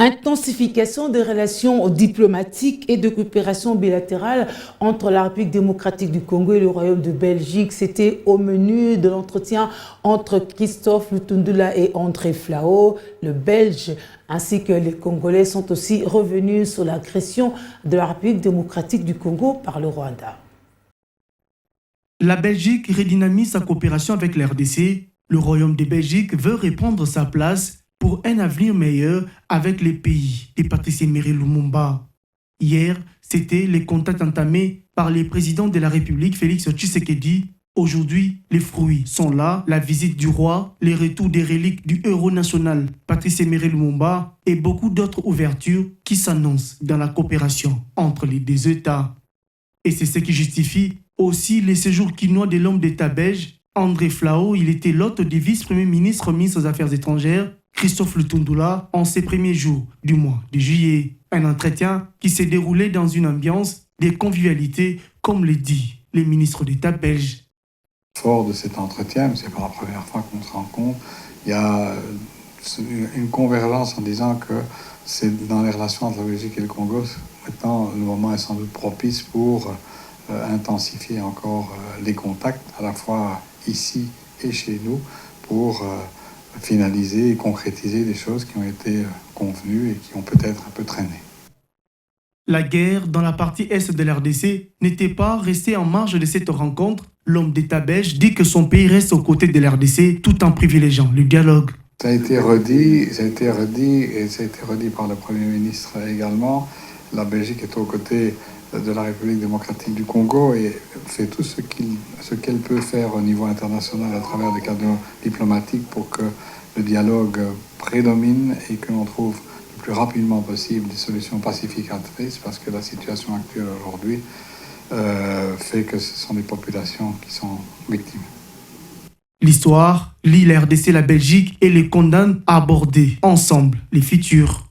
Intensification des relations diplomatiques et de coopération bilatérale entre la République démocratique du Congo et le Royaume de Belgique. C'était au menu de l'entretien entre Christophe Lutundula et André Flao. Le Belge ainsi que les Congolais sont aussi revenus sur l'agression de la République démocratique du Congo par le Rwanda. La Belgique redynamise sa coopération avec la RDC. Le Royaume de Belgique veut reprendre sa place pour un avenir meilleur avec les pays de Patrice Emery Lumumba. Hier, c'était les contacts entamés par les présidents de la République, Félix Tshisekedi. Aujourd'hui, les fruits sont là, la visite du roi, les retours des reliques du héros national Patrice Emery Lumumba et beaucoup d'autres ouvertures qui s'annoncent dans la coopération entre les deux États. Et c'est ce qui justifie aussi les séjours quinois de l'homme d'État belge, André Flao. Il était l'hôte du vice-premier ministre aux Affaires étrangères, Christophe Lutundula, en ces premiers jours du mois de juillet. Un entretien qui s'est déroulé dans une ambiance de convivialité, comme le dit le ministre d'État belge. Fort de cet entretien, mais ce n'est pas la première fois qu'on se rencontre, il y a une convergence en disant que c'est dans les relations entre la Belgique et le Congo, maintenant le moment est sans doute propice pour intensifier encore les contacts, à la fois ici et chez nous, pour finaliser et concrétiser des choses qui ont été convenues et qui ont peut-être un peu traîné. La guerre dans la partie est de l'RDC n'était pas restée en marge de cette rencontre. L'homme d'État belge dit que son pays reste aux côtés de l'RDC tout en privilégiant le dialogue. Ça a été redit par le Premier ministre également. La Belgique est aux côtés de la République démocratique du Congo et fait tout ce qu'elle peut faire au niveau international à travers des canaux diplomatiques pour que le dialogue prédomine et que l'on trouve le plus rapidement possible des solutions pacificatrices, parce que la situation actuelle aujourd'hui fait que ce sont des populations qui sont victimes. L'histoire lie la RDC, la Belgique et les condamne à aborder ensemble les futurs.